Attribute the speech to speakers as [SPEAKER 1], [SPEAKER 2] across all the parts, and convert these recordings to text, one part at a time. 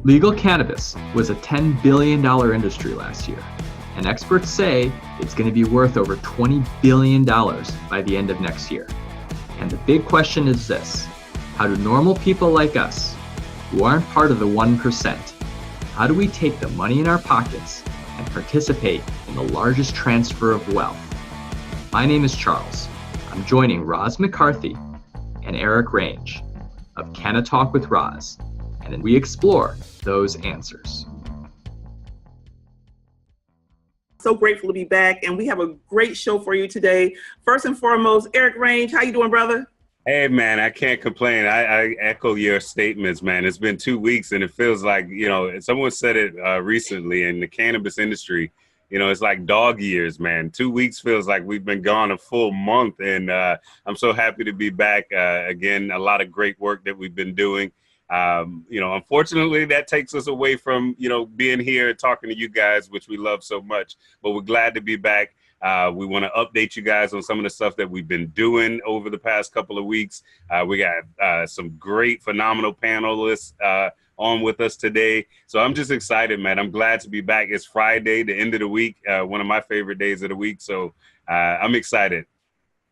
[SPEAKER 1] Legal cannabis was a $10 billion industry last year, and experts say it's going to be worth over $20 billion by the end of next year. And the big question is this: how do normal people like us, who aren't part of the 1%, how do we take the money in our pockets and participate in the largest transfer of wealth? My name is Charles. I'm joining Roz McCarthy and Eric Range of Canna Talk with Roz, and we explore those answers.
[SPEAKER 2] So grateful to be back, and we have a great show for you today. First and foremost, Eric Range, how you doing, brother?
[SPEAKER 3] Hey, man, I can't complain. I echo your statements, man. It's been 2 weeks, and it feels like, someone said it recently in the cannabis industry, it's like dog years, man. 2 weeks feels like we've been gone a full month, and I'm so happy to be back. Again, a lot of great work that we've been doing. Unfortunately, that takes us away from, being here and talking to you guys, which we love so much, but we're glad to be back. We want to update you guys on some of the stuff that we've been doing over the past couple of weeks. We got some great, phenomenal panelists on with us today. So I'm just excited, man. I'm glad to be back. It's Friday, the end of the week, one of my favorite days of the week. So I'm excited.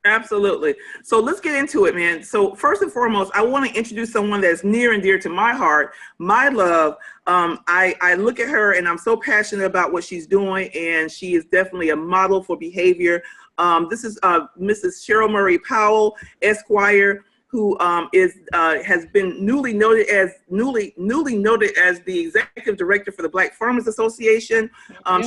[SPEAKER 2] Absolutely. So let's get into it, man. So first and foremost, I want to introduce someone that's near and dear to my heart, my love. I look at her and I'm so passionate about what she's doing, and she is definitely a model for behavior. This is Mrs. Cheryl Murray Powell, Esquire, who has been newly noted as the executive director for the Black Farmers Association.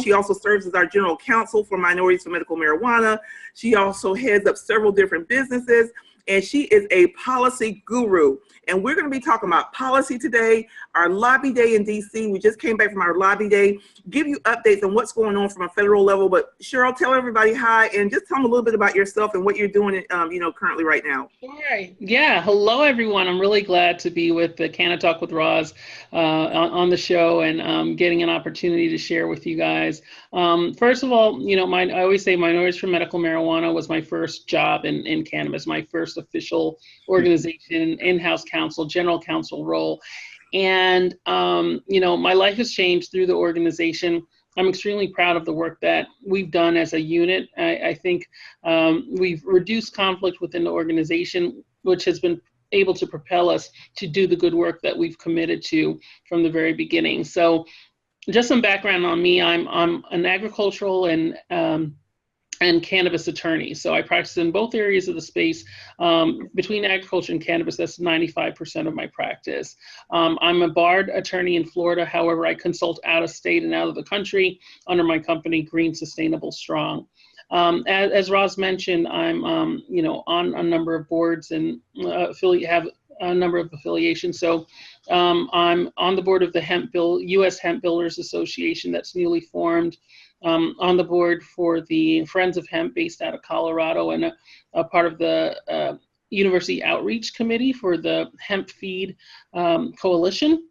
[SPEAKER 2] She also serves as our general counsel for Minorities for Medical Marijuana. She also heads up several different businesses, and she is a policy guru. And we're going to be talking about policy today, our lobby day in DC. We just came back from our lobby day, give you updates on what's going on from a federal level. But Cheryl, tell everybody hi, and just tell them a little bit about yourself and what you're doing, currently right now.
[SPEAKER 4] All right. Yeah. Hello, everyone. I'm really glad to be with the Canna Talk with Roz on the show, and getting an opportunity to share with you guys. First of all, I always say Minorities for Medical Marijuana was my first job in cannabis, my first official organization, in-house counsel, general counsel role. And, my life has changed through the organization. I'm extremely proud of the work that we've done as a unit. I think we've reduced conflict within the organization, which has been able to propel us to do the good work that we've committed to from the very beginning. So just some background on me. I'm an agricultural and cannabis attorney. So I practice in both areas of the space. Between agriculture and cannabis, that's 95% of my practice. I'm a barred attorney in Florida. However, I consult out of state and out of the country under my company, Green Sustainable Strong. As Roz mentioned, I'm on a number of boards and have a number of affiliations. So I'm on the board of the U.S. Hemp Builders Association that's newly formed. On the board for the Friends of Hemp based out of Colorado, and a part of the University Outreach Committee for the Hemp Feed Coalition.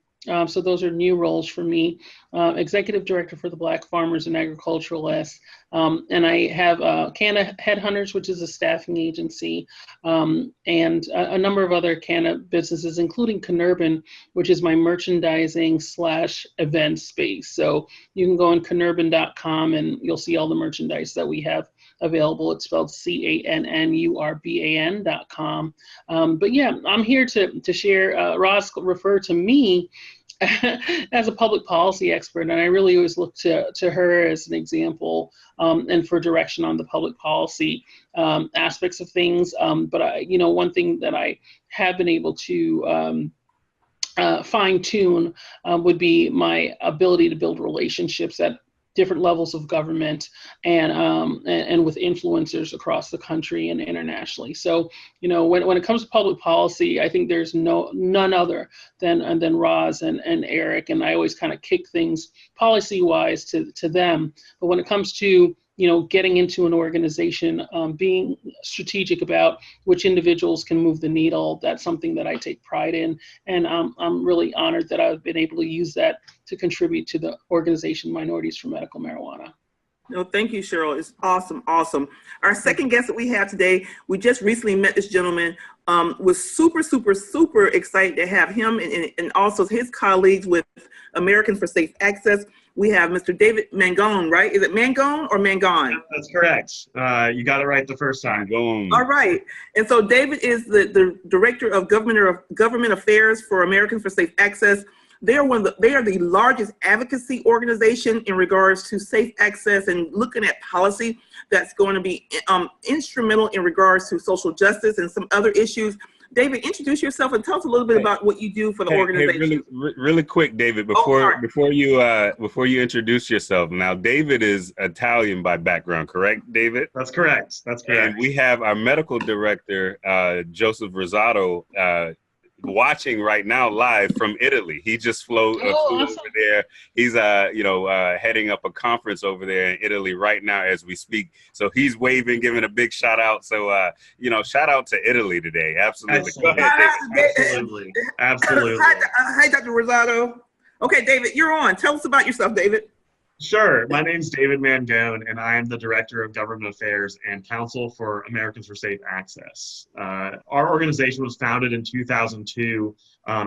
[SPEAKER 4] So those are new roles for me. Executive Director for the Black Farmers and Agriculturalists. And I have Canna Headhunters, which is a staffing agency, and a number of other Canna businesses, including Cannabis, which is my merchandising / event space. So you can go on cannurban.com and you'll see all the merchandise that we have available. It's spelled CANNURBAN.com. But yeah, I'm here to share. Roz referred to me as a public policy expert, and I really always look to her as an example and for direction on the public policy aspects of things. But one thing that I have been able to fine tune would be my ability to build relationships at different levels of government and with influencers across the country and internationally. So, when it comes to public policy, I think there's none other than Roz and Eric, and I always kind of kick things policy-wise to them. But when it comes to getting into an organization, being strategic about which individuals can move the needle, that's something that I take pride in. And I'm really honored that I've been able to use that to contribute to the organization Minorities for Medical Marijuana.
[SPEAKER 2] No, thank you, Cheryl. It's awesome, awesome. Our second guest that we have today, we just recently met this gentleman. Was super, super, super excited to have him and also his colleagues with Americans for Safe Access. We have Mr. David Mangone, right? Is it Mangone or Mangone?
[SPEAKER 5] That's correct. You got it right the first time.
[SPEAKER 3] Mangone.
[SPEAKER 2] All right. And so David is the Director of Government Affairs for Americans for Safe Access. They are the largest advocacy organization in regards to safe access and looking at policy that's going to be instrumental in regards to social justice and some other issues. David, introduce yourself and tell us a little bit about what you do for the organization.
[SPEAKER 3] Really quick, David, before you introduce yourself. Now, David is Italian by background, correct, David?
[SPEAKER 5] That's correct. That's correct.
[SPEAKER 3] And we have our medical director, Joseph Rosado, watching right now live from Italy. He just flew
[SPEAKER 4] awesome.
[SPEAKER 3] over there. He's heading up a conference over there in Italy right now as we speak. So he's waving, giving a big shout out. So shout out to Italy today. Absolutely. Go ahead, David.
[SPEAKER 5] Absolutely.
[SPEAKER 2] Hi, Dr. Rosado. Okay, David, you're on. Tell us about yourself, David.
[SPEAKER 5] Sure. My name's David Mangone, and I am the Director of Government Affairs and Counsel for Americans for Safe Access. Our organization was founded in 2002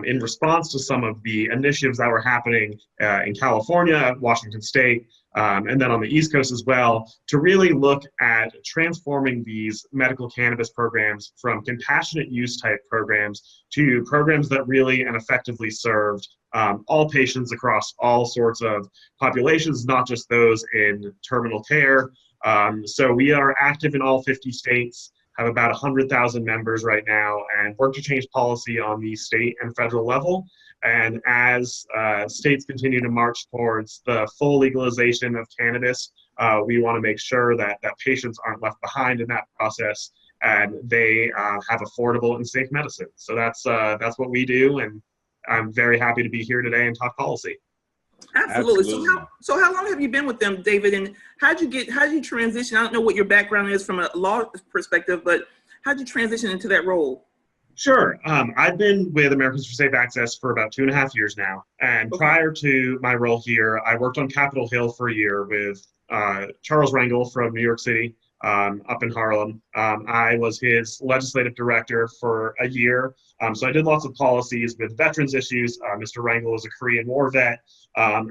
[SPEAKER 5] in response to some of the initiatives that were happening in California, Washington State, and then on the East Coast as well, to really look at transforming these medical cannabis programs from compassionate use type programs to programs that really and effectively served all patients across all sorts of populations, not just those in terminal care. So we are active in all 50 states, have about 100,000 members right now, and work to change policy on the state and federal level. And as states continue to march towards the full legalization of cannabis, we want to make sure that patients aren't left behind in that process and they have affordable and safe medicine. So that's what we do, and I'm very happy to be here today and talk policy.
[SPEAKER 2] Absolutely. So how long have you been with them, David? And how'd you transition? I don't know what your background is from a law perspective, but how'd you transition into that role?
[SPEAKER 5] Sure. I've been with Americans for Safe Access for about 2.5 years now. And prior to my role here, I worked on Capitol Hill for a year with Charles Rangel from New York City, up in Harlem. I was his legislative director for a year. So I did lots of policies with veterans issues. Mr. Rangel was a Korean War vet,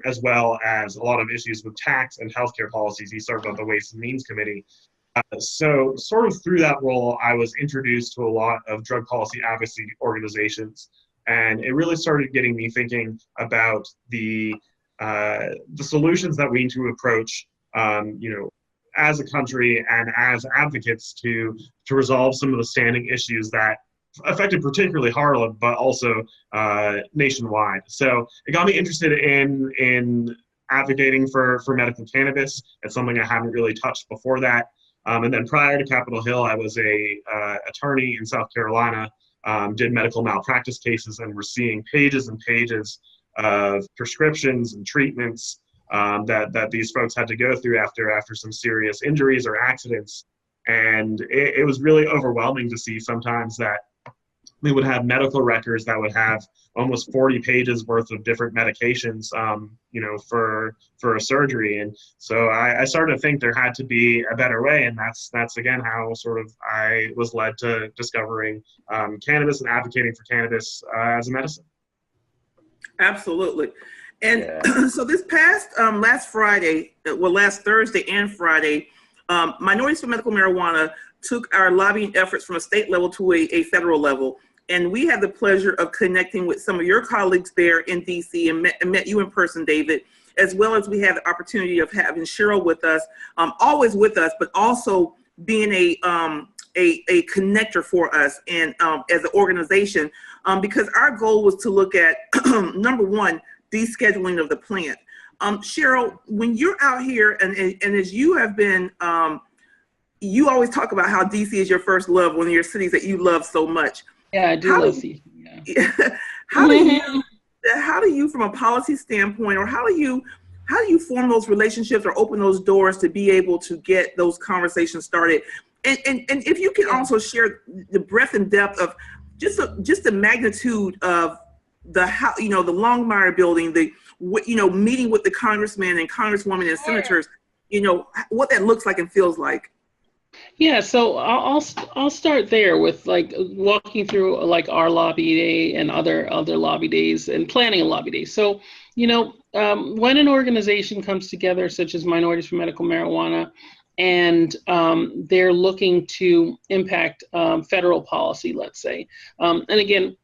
[SPEAKER 5] as well as a lot of issues with tax and healthcare policies. He served on the Ways and Means Committee. So sort of through that role, I was introduced to a lot of drug policy advocacy organizations. And it really started getting me thinking about the solutions that we need to approach, as a country and as advocates to resolve some of the standing issues that affected particularly Harlem, but also nationwide. So it got me interested in advocating for medical cannabis. It's something I hadn't really touched before that. And then prior to Capitol Hill, I was a attorney in South Carolina, did medical malpractice cases, and we're seeing pages and pages of prescriptions and treatments that these folks had to go through after some serious injuries or accidents. And it was really overwhelming to see sometimes that we would have medical records that would have almost 40 pages worth of different medications, for a surgery. And so I started to think there had to be a better way. And that's again, how sort of I was led to discovering cannabis and advocating for cannabis as a medicine.
[SPEAKER 2] Absolutely. And so this past last Thursday and Friday, Minorities for Medical Marijuana took our lobbying efforts from a state level to a federal level. And we had the pleasure of connecting with some of your colleagues there in DC and met you in person, David, as well as we had the opportunity of having Cheryl with us, always with us, but also being a connector for us and as an organization, because our goal was to look at, number one, descheduling of the plant. Cheryl, when you're out here and as you have been, you always talk about how DC is your first love, one of your cities that you love so much.
[SPEAKER 4] Yeah, I do love DC. Yeah.
[SPEAKER 2] How do you, from a policy standpoint, or how do you form those relationships or open those doors to be able to get those conversations started? And if you can also share the breadth and depth of just the magnitude of the Longmire building, meeting with the congressmen and congresswomen and senators. what that looks like and feels like?
[SPEAKER 4] Yeah, so I'll start there with like walking through like our lobby day and other lobby days and planning a lobby day. So, when an organization comes together, such as Minorities for Medical Marijuana, and they're looking to impact federal policy, let's say, and again,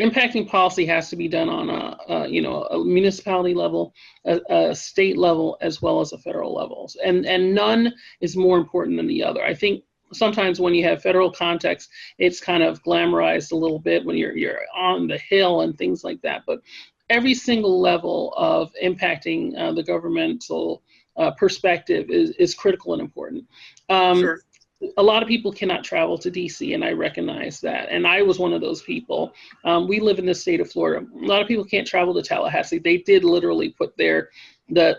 [SPEAKER 4] impacting policy has to be done on a municipality level, a state level, as well as a federal level. And none is more important than the other. I think sometimes when you have federal context, it's kind of glamorized a little bit when you're on the Hill and things like that. But every single level of impacting the governmental perspective is critical and important.
[SPEAKER 2] Sure.
[SPEAKER 4] A lot of people cannot travel to DC, and I recognize that. And I was one of those people. We live in the state of Florida. A lot of people can't travel to Tallahassee. They did literally put the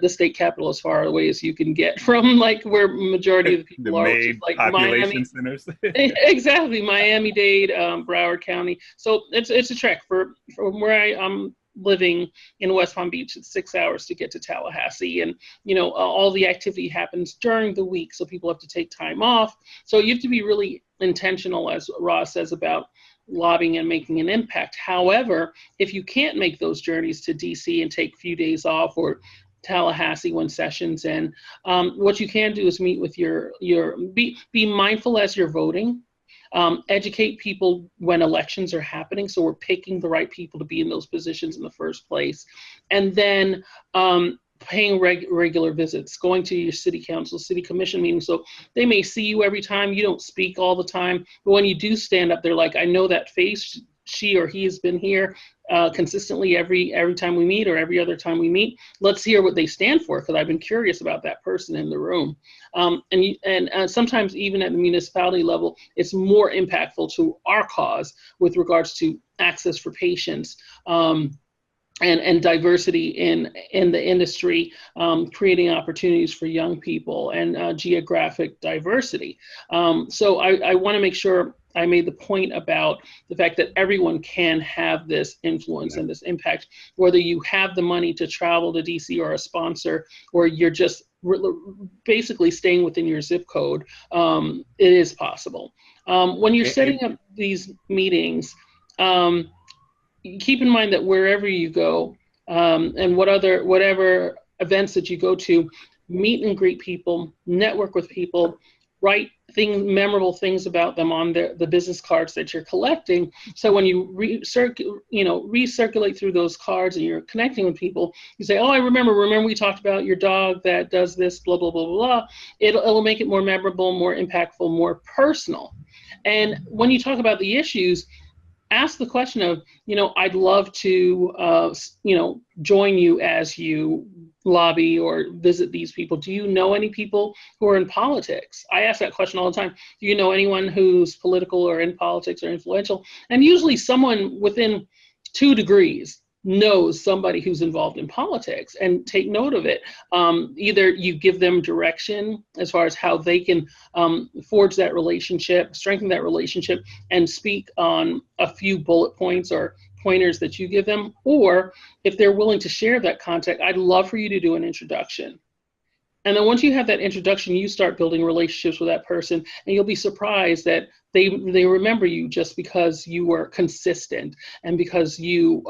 [SPEAKER 4] state capital as far away as you can get from like where majority of the people
[SPEAKER 3] the
[SPEAKER 4] are,
[SPEAKER 3] main
[SPEAKER 4] which is like
[SPEAKER 3] population
[SPEAKER 4] Miami.
[SPEAKER 3] centers.
[SPEAKER 4] Exactly, Miami-Dade, Broward County. So it's a trek from where I'm living in West Palm Beach. It's 6 hours to get to Tallahassee, and all the activity happens during the week, so people have to take time off. So you have to be really intentional, as Ross says, about lobbying and making an impact. However, if you can't make those journeys to DC and take a few days off, or Tallahassee when sessions end, what you can do is meet with be mindful as you're voting. Educate people when elections are happening, so we're picking the right people to be in those positions in the first place, and then paying regular visits, going to your city council, city commission meetings. So they may see you every time. You don't speak all the time, but when you do stand up, they're like, I know that face. She or he has been here consistently every time we meet, or every other time we meet. Let's hear what they stand for, because I've been curious about that person in the room. And sometimes even at the municipality level, it's more impactful to our cause with regards to access for patients. And diversity in the industry, creating opportunities for young people, and geographic diversity. So I want to make sure I made the point about the fact that everyone can have this influence and this impact, whether you have the money to travel to DC or a sponsor, or you're just basically staying within your zip code. It is possible. When you're setting up these meetings, keep in mind that wherever you go, and whatever events that you go to, meet and greet people, network with people, write memorable things about them on the business cards that you're collecting. So when you recirculate through those cards and you're connecting with people, you say, oh, I remember we talked about your dog that does this, blah, blah, blah, blah. It'll make it more memorable, more impactful, more personal. And when you talk about the issues, ask the question of, I'd love to, join you as you lobby or visit these people. Do you know any people who are in politics? I ask that question all the time. Do you know anyone who's political or in politics or influential? And usually someone within 2 degrees knows somebody who's involved in politics, and take note of it. Either you give them direction as far as how they can forge that relationship, strengthen that relationship, and speak on a few bullet points or pointers that you give them, or if they're willing to share that contact, I'd love for you to do an introduction. And then once you have that introduction, you start building relationships with that person, and you'll be surprised that they remember you just because you were consistent and because you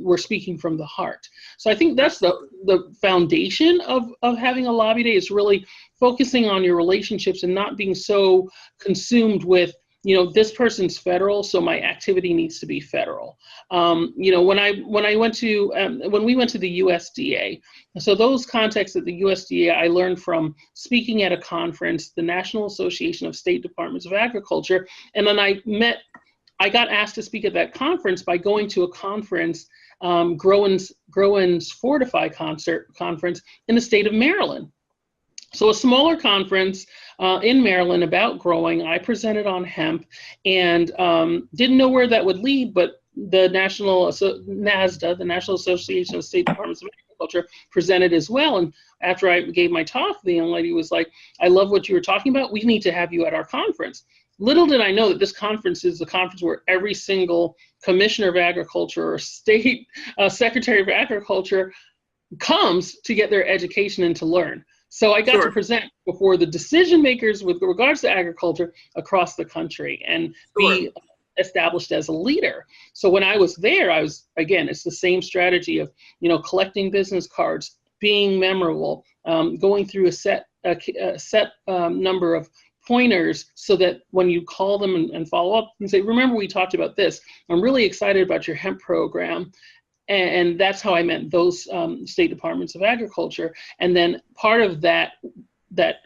[SPEAKER 4] were speaking from the heart. So I think that's the foundation of having a lobby day, is really focusing on your relationships and not being so consumed with, this person's federal, so my activity needs to be federal. When we went to the USDA, so those contacts at the USDA, I learned from speaking at a conference, the National Association of State Departments of Agriculture, and then I got asked to speak at that conference by going to a conference, Growen's Fortify conference in the state of Maryland. So a smaller conference in Maryland about growing. I presented on hemp, and didn't know where that would lead, but the NASDA, the National Association of State Departments of Agriculture, presented as well. And after I gave my talk, the young lady was like, I love what you were talking about. We need to have you at our conference. Little did I know that this conference is the conference where every single commissioner of agriculture or state secretary of agriculture comes to get their education and to learn. So I got
[SPEAKER 2] Sure.
[SPEAKER 4] to present before the decision makers with regards to agriculture across the country and be established as a leader. So when I was there, again, it's the same strategy of, collecting business cards, being memorable, going through a set number of pointers so that when you call them and follow up and say, remember we talked about this, I'm really excited about your hemp program. And that's how I met those state departments of agriculture. And then part of that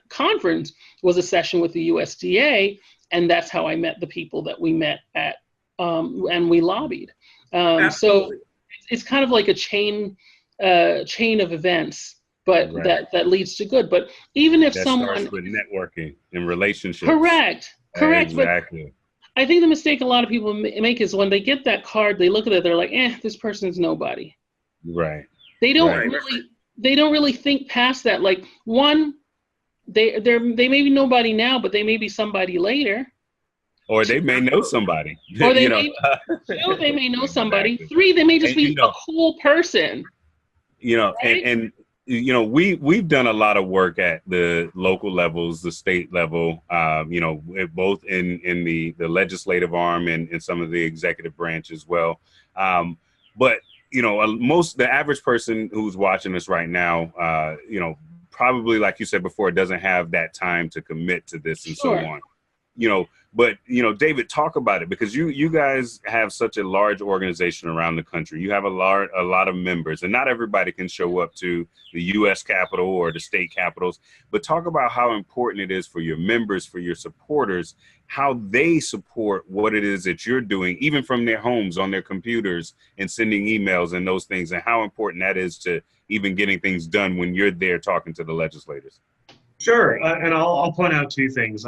[SPEAKER 4] conference was a session with the USDA, and that's how I met the people that we met at, and we lobbied. So it's kind of like a chain of events, but that leads to good. But even if
[SPEAKER 3] that
[SPEAKER 4] someone
[SPEAKER 3] starts with networking and relationships.
[SPEAKER 4] Correct.
[SPEAKER 3] Exactly.
[SPEAKER 4] But I think the mistake a lot of people make is when they get that card, they look at it, they're like, this person's nobody.
[SPEAKER 3] Right.
[SPEAKER 4] They don't really think past that. Like, one, they may be nobody now, but they may be somebody later.
[SPEAKER 3] Or they may know somebody.
[SPEAKER 4] Or they may know somebody.
[SPEAKER 3] Exactly.
[SPEAKER 4] 3, they may just be a cool person. Right?
[SPEAKER 3] And we've done a lot of work at the local levels, the state level, both in the legislative arm and some of the executive branch as well. But the average person who's watching us right now, probably, like you said before, doesn't have that time to commit to this and so on. But David, talk about it, because you guys have such a large organization around the country. You have a lot of members, and not everybody can show up to the U.S. Capitol or the state capitals. But talk about how important it is for your members, for your supporters, how they support what it is that you're doing, even from their homes on their computers and sending emails and those things, and how important that is to even getting things done when you're there talking to the legislators.
[SPEAKER 5] Sure, and I'll point out 2 things.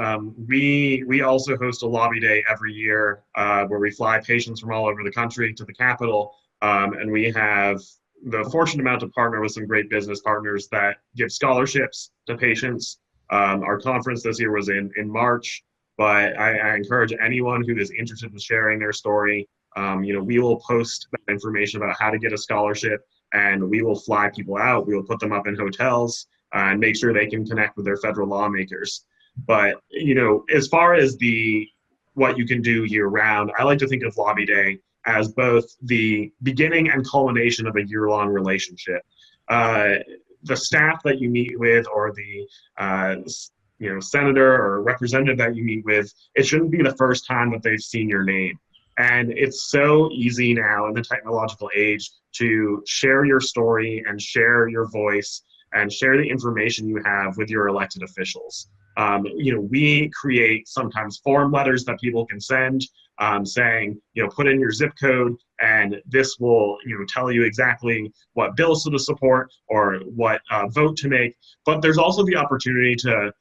[SPEAKER 5] We also host a lobby day every year where we fly patients from all over the country to the Capitol, and we have the fortunate amount to partner with some great business partners that give scholarships to patients. Our conference this year was in March, but I encourage anyone who is interested in sharing their story. We will post that information about how to get a scholarship, and we will fly people out. We will put them up in hotels and make sure they can connect with their federal lawmakers. But, as far as what you can do year round, I like to think of Lobby Day as both the beginning and culmination of a year-long relationship. The staff that you meet with, or the senator or representative that you meet with, it shouldn't be the first time that they've seen your name. And it's so easy now in the technological age to share your story and share your voice and share the information you have with your elected officials. We create sometimes form letters that people can send saying, put in your zip code, and this will, tell you exactly what bills to support or what vote to make. But there's also the opportunity to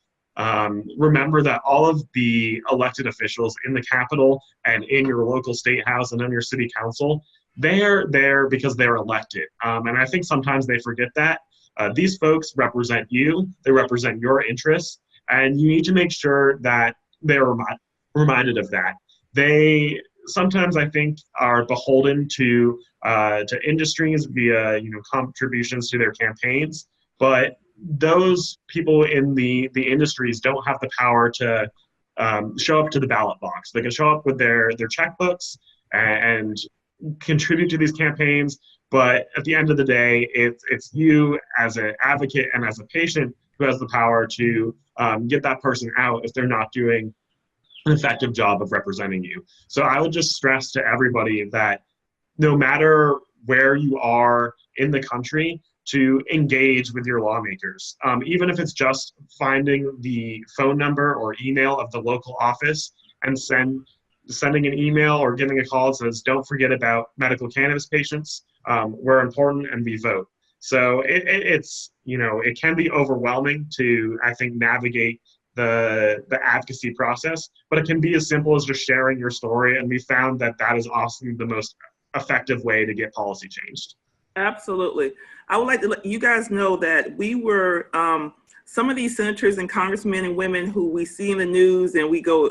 [SPEAKER 5] remember that all of the elected officials in the Capitol and in your local state house and in your city council, they're there because they're elected. And I think sometimes they forget that. These folks represent you, they represent your interests, and you need to make sure that they're reminded of that. They sometimes, I think, are beholden to industries via contributions to their campaigns, but those people in the industries don't have the power to show up to the ballot box. They can show up with their checkbooks and contribute to these campaigns, but at the end of the day, it's you as an advocate and as a patient who has the power to get that person out if they're not doing an effective job of representing you. So I would just stress to everybody that no matter where you are in the country, to engage with your lawmakers, even if it's just finding the phone number or email of the local office and sending an email or giving a call that says, don't forget about medical cannabis patients. We're important and we vote. So it's it can be overwhelming to, I think, navigate the advocacy process, but it can be as simple as just sharing your story. And we found that is often the most effective way to get policy changed.
[SPEAKER 2] Absolutely. I would like to let you guys know that we were some of these senators and congressmen and women who we see in the news and we go,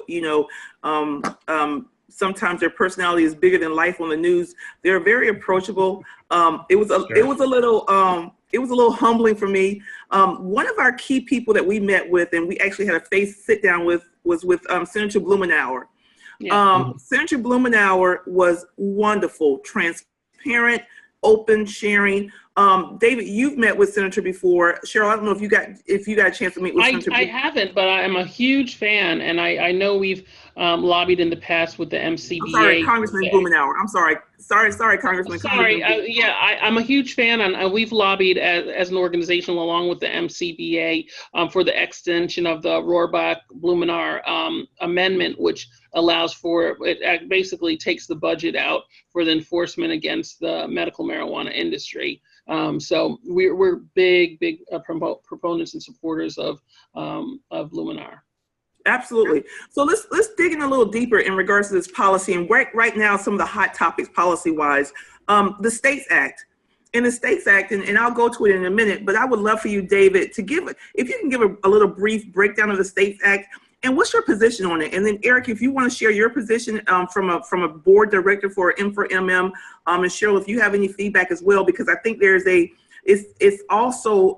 [SPEAKER 2] sometimes their personality is bigger than life on the news. They're very approachable. It was a little humbling for me. One of our key people that we met with, and we actually had a face sit down with, was with Senator Blumenauer.
[SPEAKER 4] Yeah.
[SPEAKER 2] Senator Blumenauer was wonderful, transparent, open, sharing. David, you've met with Senator before. Cheryl, I don't know if you got a chance to meet with Senator.
[SPEAKER 4] I haven't, but I'm a huge fan, and I know we've lobbied in the past with the MCBA.
[SPEAKER 2] I'm sorry, Congressman Blumenauer. I'm sorry, Congressman.
[SPEAKER 4] Sorry, I'm a huge fan, and we've lobbied as an organization along with the MCBA for the extension of the Rohrabaugh-Blumenauer amendment, which allows for it basically takes the budget out for the enforcement against the medical marijuana industry. So we're big proponents and supporters of Blumenauer.
[SPEAKER 2] Absolutely. So let's dig in a little deeper in regards to this policy. And right now, some of the hot topics policy-wise, the States Act. In the States Act, and I'll go to it in a minute, but I would love for you, David, to if you can give a little brief breakdown of the States Act, and what's your position on it? And then Eric, if you want to share your position from a board director for M4MM, and Cheryl, if you have any feedback as well, because I think there's also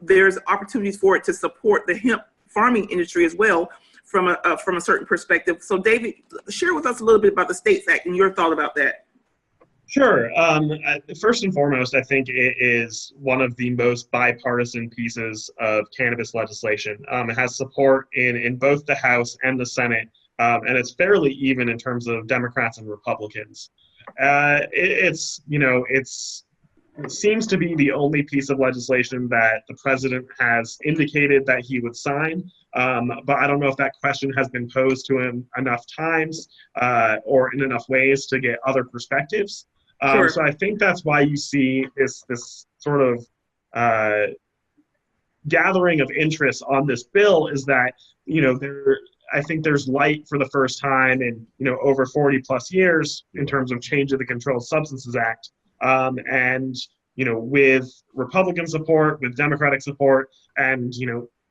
[SPEAKER 2] there's opportunities for it to support the hemp farming industry as well from a certain perspective. So David, share with us a little bit about the States Act and your thought about that.
[SPEAKER 5] Sure. First and foremost, I think it is one of the most bipartisan pieces of cannabis legislation. It has support in both the House and the Senate, and it's fairly even in terms of Democrats and Republicans. It seems to be the only piece of legislation that the president has indicated that he would sign, but I don't know if that question has been posed to him enough times or in enough ways to get other perspectives.
[SPEAKER 2] Sure.
[SPEAKER 5] So I think that's why you see this sort of gathering of interest on this bill, is that, I think there's light for the first time in, over 40 plus years in terms of change of the Controlled Substances Act. And, with Republican support, with Democratic support, and,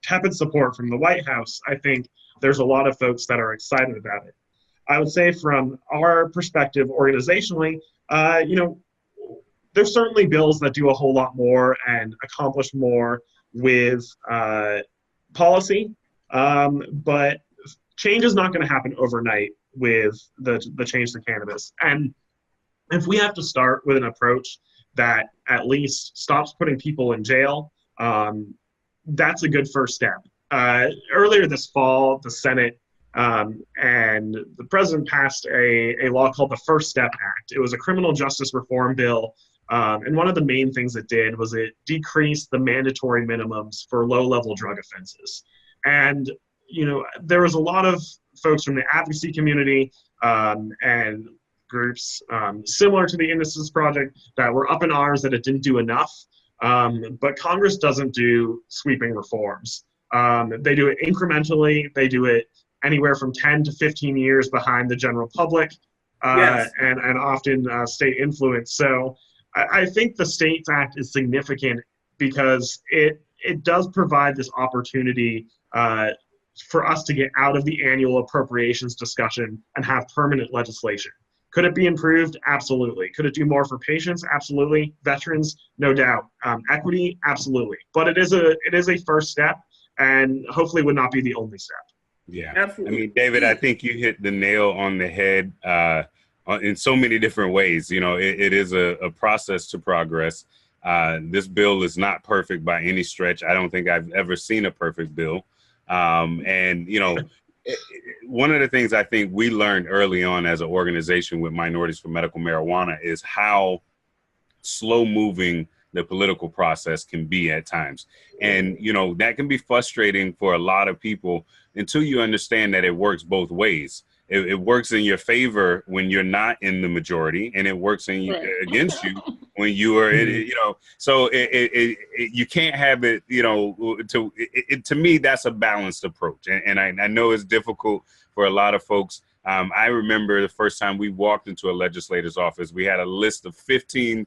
[SPEAKER 5] tepid support from the White House, I think there's a lot of folks that are excited about it. I would say from our perspective organizationally, there's certainly bills that do a whole lot more and accomplish more with policy, but change is not going to happen overnight with the change to cannabis. And if we have to start with an approach that at least stops putting people in jail, that's a good first step. Earlier this fall, the Senate and the president passed a law called the First Step Act. It was a criminal justice reform bill. And one of the main things it did was it decreased the mandatory minimums for low-level drug offenses. And, there was a lot of folks from the advocacy community and groups similar to the Innocence Project that were up in arms that it didn't do enough. But Congress doesn't do sweeping reforms. They do it incrementally. They do it anywhere from 10 to 15 years behind the general public,
[SPEAKER 2] Yes.
[SPEAKER 5] and often state influence. So I think the States Act is significant because it does provide this opportunity for us to get out of the annual appropriations discussion and have permanent legislation. Could it be improved? Absolutely. Could it do more for patients? Absolutely. Veterans? No doubt. Equity? Absolutely. But it is a first step, and hopefully would not be the only step.
[SPEAKER 3] Yeah.
[SPEAKER 2] Absolutely.
[SPEAKER 3] I mean, David, I think you hit the nail on the head in so many different ways. It is a process to progress. This bill is not perfect by any stretch. I don't think I've ever seen a perfect bill. One of the things I think we learned early on as an organization with Minorities for Medical Marijuana is how slow moving the political process can be at times. And, that can be frustrating for a lot of people until you understand that it works both ways. It works in your favor when you're not in the majority, and it works against you when you are, so you can't have it, to me, that's a balanced approach. And I know it's difficult for a lot of folks. I remember the first time we walked into a legislator's office, we had a list of 15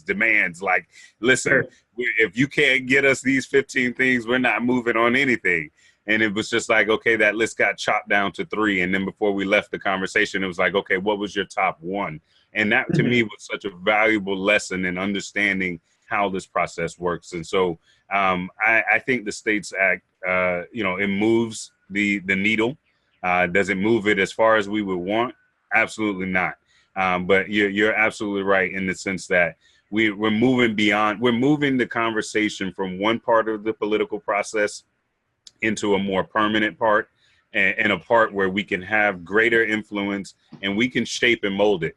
[SPEAKER 3] demands like, listen, if you can't get us these 15 things, we're not moving on anything. And it was just like, okay, that list got chopped down to 3. And then before we left the conversation, it was like, okay, what was your top 1? And that to me was such a valuable lesson in understanding how this process works. And so I think the States Act, it moves the needle. Does it move it as far as we would want? Absolutely not. But you're absolutely right in the sense that we're moving beyond, we're moving the conversation from one part of the political process into a more permanent part, and a part where we can have greater influence and we can shape and mold it.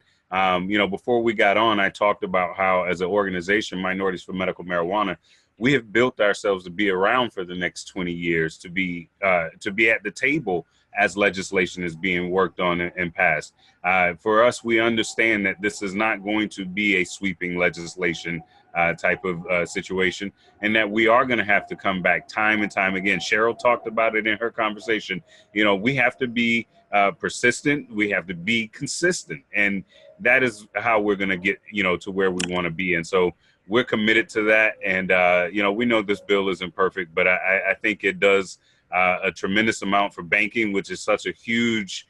[SPEAKER 3] Before we got on, I talked about how as an organization, Minorities for Medical Marijuana, we have built ourselves to be around for the next 20 years, to be at the table as legislation is being worked on and passed. For us, we understand that this is not going to be a sweeping legislation type of situation, and that we are going to have to come back time and time again. Cheryl talked about it in her conversation. We have to be persistent. We have to be consistent, and that is how we're going to get, to where we want to be. And so we're committed to that. And, we know this bill isn't perfect, but I think it does a tremendous amount for banking, which is such a huge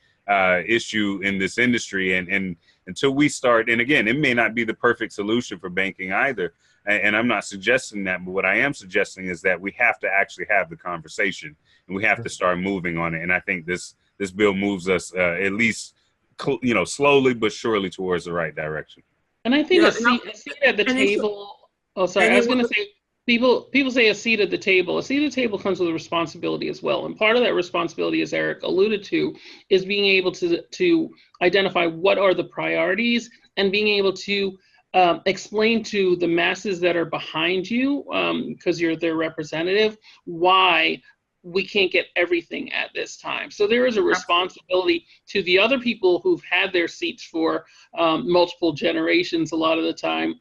[SPEAKER 3] issue in this industry. And until we start, and again, it may not be the perfect solution for banking either. And I'm not suggesting that, but what I am suggesting is that we have to actually have the conversation, and we have to start moving on it. And I think this bill moves us at least, slowly but surely towards the right direction.
[SPEAKER 4] And I think a seat at the table. Oh, sorry. I was going to say, people say a seat at the table. A seat at the table comes with a responsibility as well. And part of that responsibility, as Eric alluded to, is being able to identify what are the priorities and being able to explain to the masses that are behind you, because you're their representative, why we can't get everything at this time. So there is a responsibility to the other people who've had their seats for multiple generations. A lot of the time,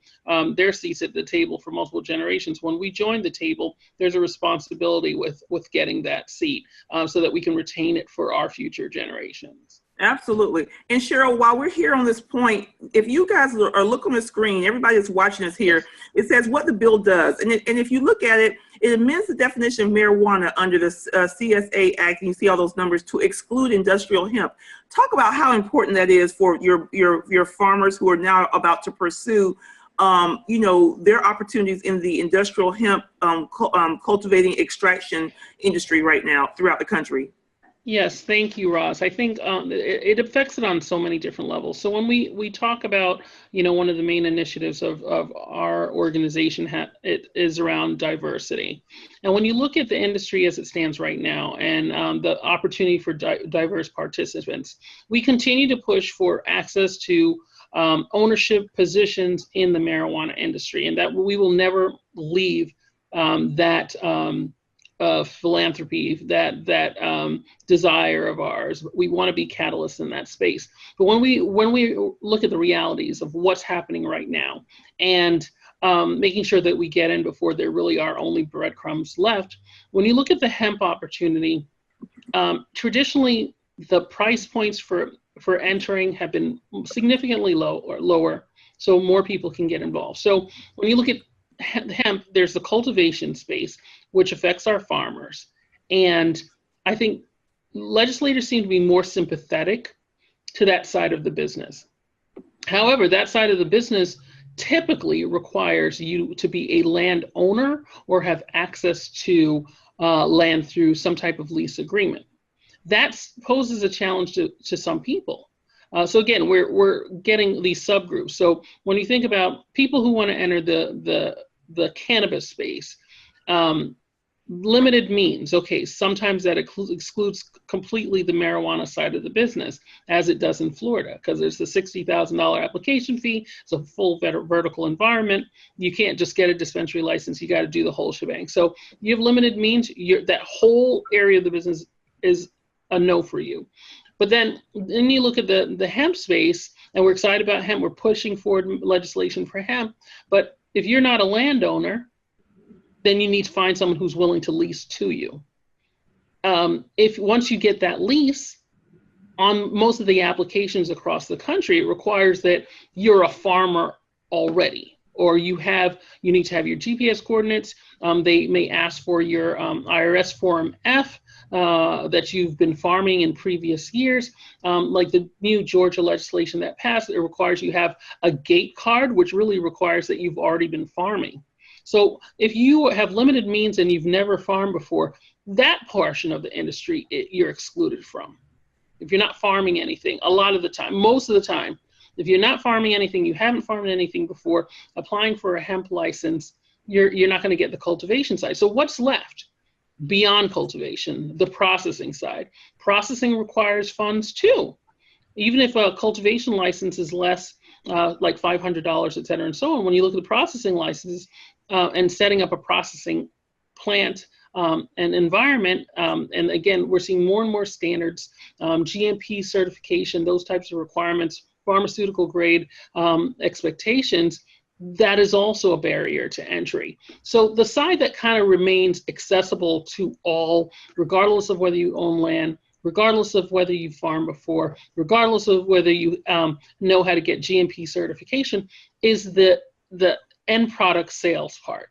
[SPEAKER 4] their seats at the table for multiple generations. When we join the table, there's a responsibility with getting that seat so that we can retain it for our future generations.
[SPEAKER 2] Absolutely. And Cheryl, while we're here on this point, if you guys are look on the screen, everybody that's watching us here, it says what the bill does. And if you look at it, it amends the definition of marijuana under the CSA Act, and you see all those numbers, to exclude industrial hemp. Talk about how important that is for your farmers who are now about to pursue their opportunities in the industrial hemp cultivating extraction industry right now throughout the country.
[SPEAKER 4] Yes, thank you, Roz. I think it affects it on so many different levels. So when we talk about, one of the main initiatives of our organization, it is around diversity. And when you look at the industry as it stands right now and the opportunity for diverse participants, we continue to push for access to ownership positions in the marijuana industry, and that we will never leave that philanthropy, that desire of ours. We want to be catalysts in that space. But when we look at the realities of what's happening right now, and making sure that we get in before there really are only breadcrumbs left, when you look at the hemp opportunity, traditionally the price points for entering have been significantly lower, so more people can get involved. So when you look at hemp, there's the cultivation space, which affects our farmers. And I think legislators seem to be more sympathetic to that side of the business. However, that side of the business typically requires you to be a landowner or have access to land through some type of lease agreement. That poses a challenge to some people. So again, we're getting these subgroups. So when you think about people who want to enter the cannabis space, limited means, okay, sometimes that excludes completely the marijuana side of the business, as it does in Florida, because there's the $60,000 application fee. It's a full vertical environment. You can't just get a dispensary license. You got to do the whole shebang. So you have limited means. That whole area of the business is a no for you. But then you look at the hemp space, and we're excited about hemp. We're pushing forward legislation for hemp. But if you're not a landowner, then you need to find someone who's willing to lease to you. If once you get that lease, on most of the applications across the country, it requires that you're a farmer already, or you need to have your GPS coordinates. They may ask for your IRS Form F that you've been farming in previous years. Like the new Georgia legislation that passed, it requires you have a gate card, which really requires that you've already been farming. So if you have limited means and you've never farmed before, that portion of the industry you're excluded from. If you're not farming anything, a lot of the time, most of the time, if you're not farming anything, you haven't farmed anything before, applying for a hemp license, you're not going to get the cultivation side. So what's left beyond cultivation? The processing side. Processing requires funds too. Even if a cultivation license is less, like $500, et cetera, and so on, when you look at the processing licenses and setting up a processing plant and environment, and again, we're seeing more and more standards, GMP certification, those types of requirements, pharmaceutical grade expectations, that is also a barrier to entry. So the side that kind of remains accessible to all, regardless of whether you own land, regardless of whether you farmed before, regardless of whether you know how to get GMP certification, is the end product sales part.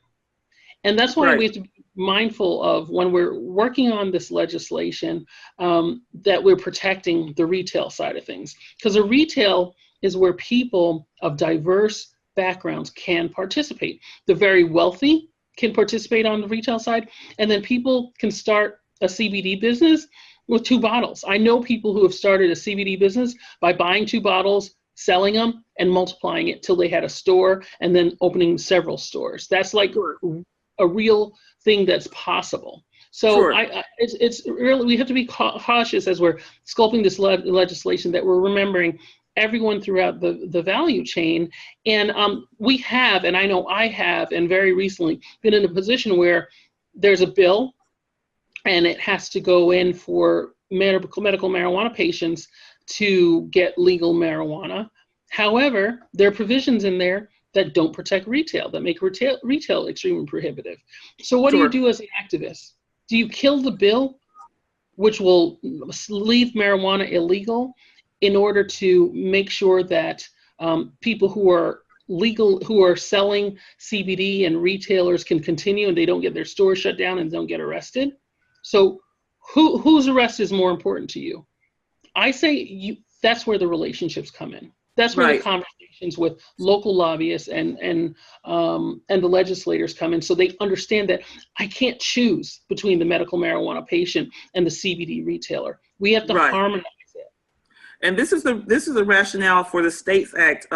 [SPEAKER 4] And that's why we have to be mindful of, when we're working on this legislation, that we're protecting the retail side of things. Because the retail is where people of diverse backgrounds can participate. The very wealthy can participate on the retail side, and then people can start a CBD business with 2 bottles. I know people who have started a CBD business by buying 2 bottles, selling them, and multiplying it till they had a store, and then opening several stores. That's like a real thing that's possible. So it's really, we have to be cautious as we're sculpting this legislation, that we're remembering everyone throughout the value chain. And we have, and I know I have, and very recently been in a position where there's a bill and it has to go in for medical marijuana patients to get legal marijuana. However, there are provisions in there that don't protect retail, that make retail extremely prohibitive. So what do you do as an activist? Do you kill the bill, which will leave marijuana illegal, in order to make sure that people who are selling CBD and retailers can continue and they don't get their stores shut down and don't get arrested? So whose arrest is more important to you? I say that's where the relationships come in. That's where the conversations with local lobbyists and the legislators come in, so they understand that I can't choose between the medical marijuana patient and the CBD retailer. We have to harmonize it.
[SPEAKER 2] And this is the rationale for the States Act.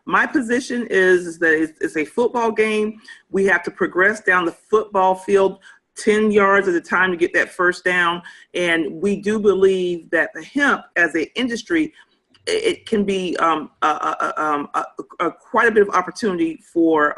[SPEAKER 2] My position is that it's a football game. We have to progress down the football field 10 yards at a time to get that first down. And we do believe that the hemp as an industry, it can be quite a bit of opportunity for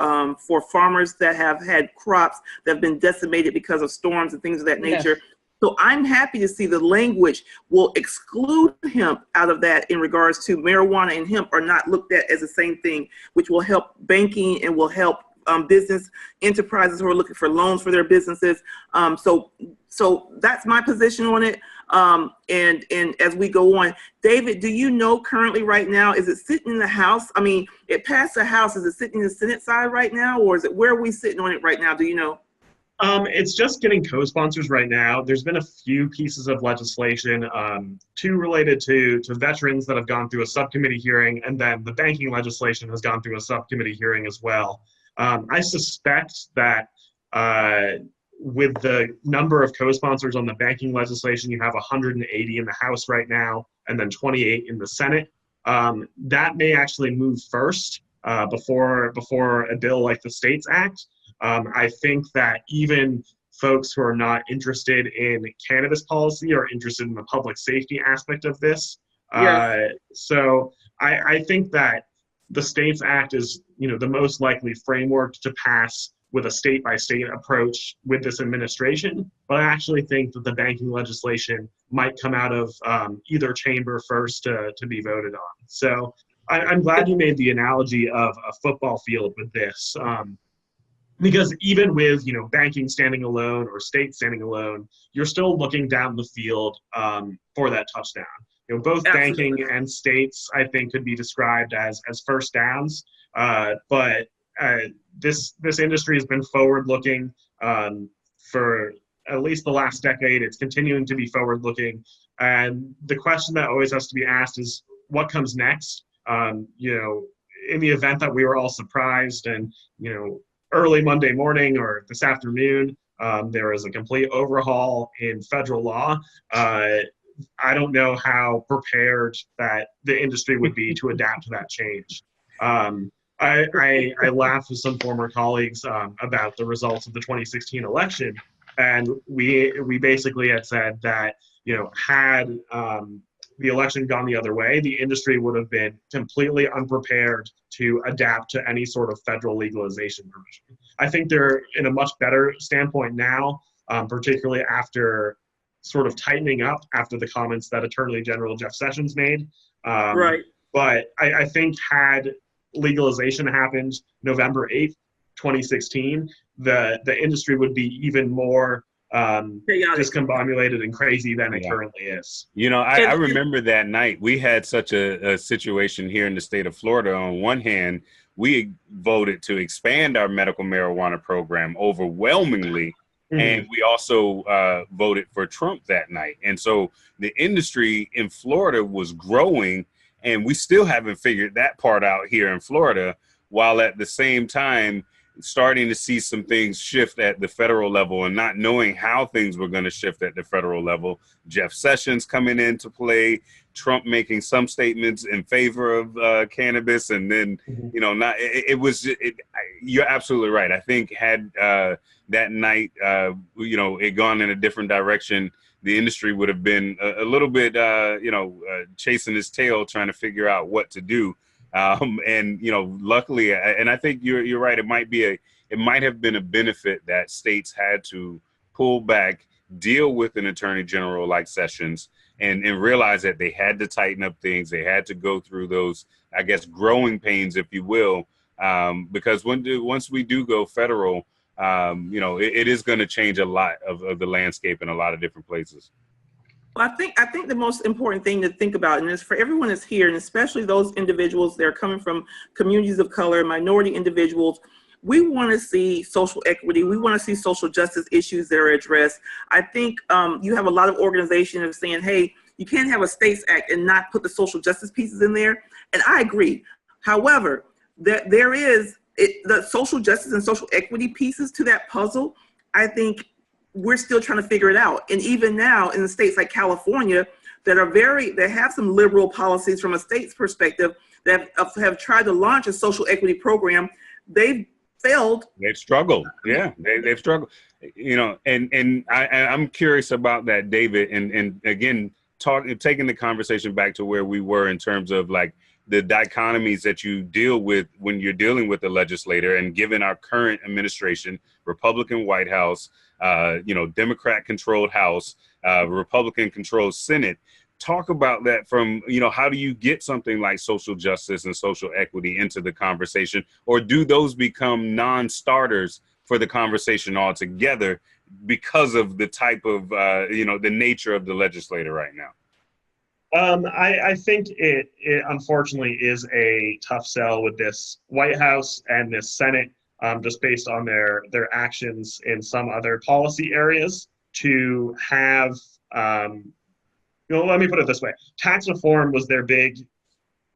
[SPEAKER 2] farmers that have had crops that have been decimated because of storms and things of that nature. Yes. So I'm happy to see the language will exclude hemp out of that, in regards to marijuana and hemp are not looked at as the same thing, which will help banking and will help business enterprises who are looking for loans for their businesses. So that's my position on it. And as we go on, David, do you know currently right now, is it sitting in the House? I mean, it passed the House. Is it sitting in the Senate side right now, or is it, where are we sitting on it right now? Do you know?
[SPEAKER 5] It's just getting co-sponsors right now. There's been a few pieces of legislation, 2 related to veterans that have gone through a subcommittee hearing, and then the banking legislation has gone through a subcommittee hearing as well. I suspect that with the number of co-sponsors on the banking legislation, you have 180 in the House right now, and then 28 in the Senate. That may actually move first before a bill like the States Act. I think that even folks who are not interested in cannabis policy are interested in the public safety aspect of this. Yes. So I think that the States Act is, the most likely framework to pass with a state-by-state approach with this administration. But I actually think that the banking legislation might come out of either chamber first to be voted on. So I'm glad you made the analogy of a football field with this. Because even with, banking standing alone or state standing alone, you're still looking down the field for that touchdown. Both Absolutely. Banking and states, I think, could be described as first downs. But this industry has been forward-looking for at least the last decade. It's continuing to be forward-looking, and the question that always has to be asked is, what comes next? You know, in the event that we were all surprised and, you know, early Monday morning or this afternoon, there is a complete overhaul in federal law. I don't know how prepared that the industry would be to adapt to that change. I laughed with some former colleagues about the results of the 2016 election, and we basically had said that, you know, had the election gone the other way, the industry would have been completely unprepared to adapt to any sort of federal legalization provision. I think they're in a much better standpoint now, particularly after sort of tightening up after the comments that Attorney General Jeff Sessions made.
[SPEAKER 2] Right.
[SPEAKER 5] But I think had legalization happened November 8th, 2016, the industry would be even more discombobulated and crazy than it currently is.
[SPEAKER 3] You know, I remember that night. We had such a situation here in the state of Florida. On one hand, we voted to expand our medical marijuana program overwhelmingly. And we also voted for Trump that night. And so the industry in Florida was growing, and we still haven't figured that part out here in Florida, while at the same time starting to see some things shift at the federal level and not knowing how things were going to shift at the federal level. Jeff Sessions coming into play, Trump making some statements in favor of cannabis, and then, you know, you're absolutely right. I think had that night, you know, it gone in a different direction, the industry would have been a little bit, chasing its tail, trying to figure out what to do. And, you know, luckily, and I think you're right, it might have been a benefit that states had to pull back, deal with an attorney general like Sessions, and realize that they had to tighten up things. They had to go through those, I guess, growing pains, if you will, because once we do go federal, you know, it is going to change a lot of the landscape in a lot of different places.
[SPEAKER 2] Well, I think the most important thing to think about, and it's for everyone that's here, and especially those individuals that are coming from communities of color, minority individuals, we want to see social equity. We want to see social justice issues that are addressed. I think you have a lot of organizations that are saying, hey, you can't have a States Act and not put the social justice pieces in there. And I agree. However, there is the social justice and social equity pieces to that puzzle. I think we're still trying to figure it out. And even now in the states like California that have some liberal policies from a state's perspective that have tried to launch a social equity program, they've failed.
[SPEAKER 3] They've struggled. Yeah, they've struggled. You know, and I'm curious about that, David. And again, taking the conversation back to where we were in terms of like the dichotomies that you deal with when you're dealing with the legislator, and given our current administration, Republican White House, you know, Democrat-controlled House, Republican-controlled Senate. Talk about that from, you know, how do you get something like social justice and social equity into the conversation, or do those become non-starters for the conversation altogether because of the type of, you know, the nature of the legislator right now?
[SPEAKER 5] I think it unfortunately is a tough sell with this White House and this Senate, just based on their actions in some other policy areas to have, you know, let me put it this way. Tax reform was their big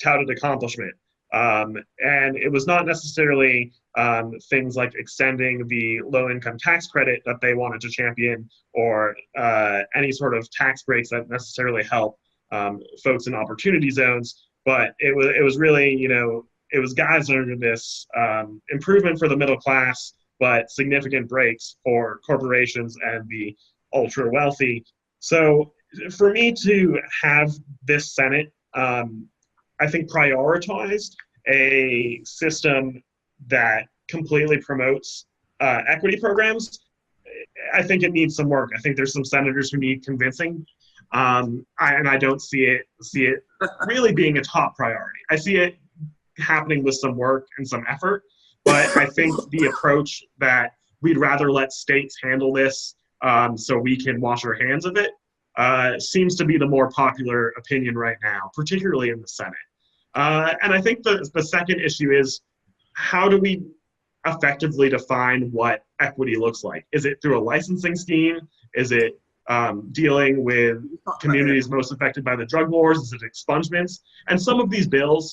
[SPEAKER 5] touted accomplishment. And it was not necessarily things like extending the low-income tax credit that they wanted to champion, or any sort of tax breaks that necessarily help folks in opportunity zones. But it was really, you know, it was guys under this improvement for the middle class, but significant breaks for corporations and the ultra wealthy. So for me to have this Senate, I think, prioritized a system that completely promotes equity programs, I think it needs some work. I think there's some senators who need convincing, and I don't see it really being a top priority. I see it happening with some work and some effort, but I think the approach that we'd rather let states handle this so we can wash our hands of it seems to be the more popular opinion right now, particularly in the Senate. And I think the second issue is, how do we effectively define what equity looks like. Is it through a licensing scheme? Is it dealing with communities most affected by the drug wars? Is it expungements? And some of these bills,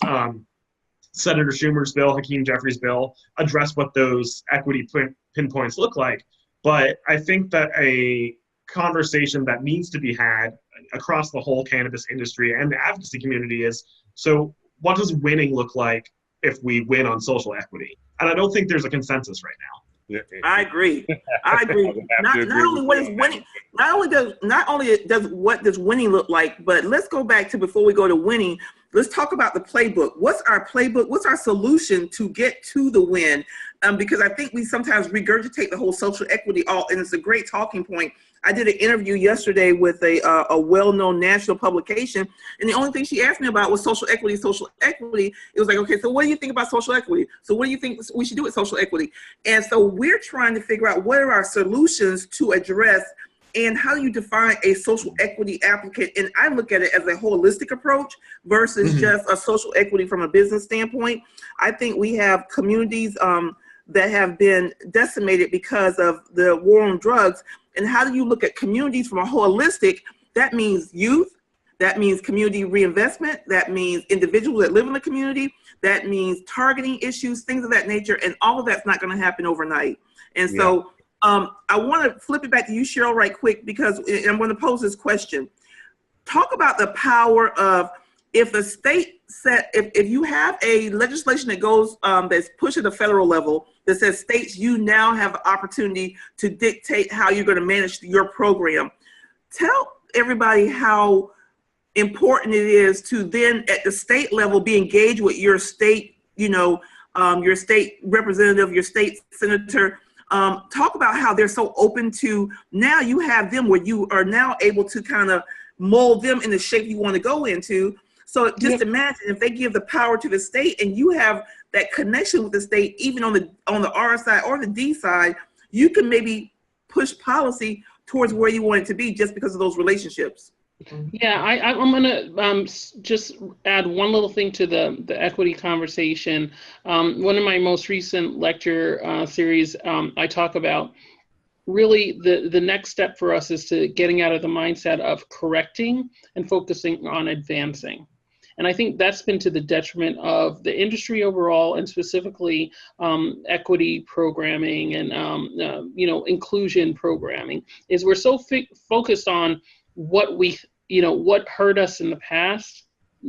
[SPEAKER 5] Senator Schumer's bill, Hakeem Jeffries' bill, address what those equity pinpoints look like. But I think that a conversation that needs to be had across the whole cannabis industry and the advocacy community is, so what does winning look like if we win on social equity? And I don't think there's a consensus right now.
[SPEAKER 2] I agree. Not only what is winning, not only does what does winning look like, but let's go back to before we go to winning. Let's talk about the playbook. What's our playbook? What's our solution to get to the win? Because I think we sometimes regurgitate the whole social equity and it's a great talking point. I did an interview yesterday with a well-known national publication, and the only thing she asked me about was social equity. It was like, okay, so what do you think about social equity? So what do you think we should do with social equity? And so we're trying to figure out what are our solutions to address, and how do you define a social equity applicant? And I look at it as a holistic approach versus just a social equity from a business standpoint. I think we have communities that have been decimated because of the war on drugs. And how do you look at communities from a holistic? That means youth, that means community reinvestment, that means individuals that live in the community, that means targeting issues, things of that nature, and all of that's not going to happen overnight. And so I want to flip it back to you, Cheryl, right quick, because I'm going to pose this question. Talk about the power of, if a state if you have a legislation that goes that's pushed at the federal level that says states, you now have the opportunity to dictate how you're going to manage your program. Tell everybody how important it is to then at the state level be engaged with your state, your state representative, your state senator. Talk about how they're so open to, now you have them where you are now able to kind of mold them in the shape you want to go into. So just imagine if they give the power to the state and you have that connection with the state, even on the R side or the D side, you can maybe push policy towards where you want it to be just because of those relationships.
[SPEAKER 4] Yeah, I'm going to just add one little thing to the equity conversation. One of my most recent lecture series, I talk about really the next step for us is to getting out of the mindset of correcting and focusing on advancing. And I think that's been to the detriment of the industry overall, and specifically equity programming and inclusion programming. Is we're so focused on what what hurt us in the past.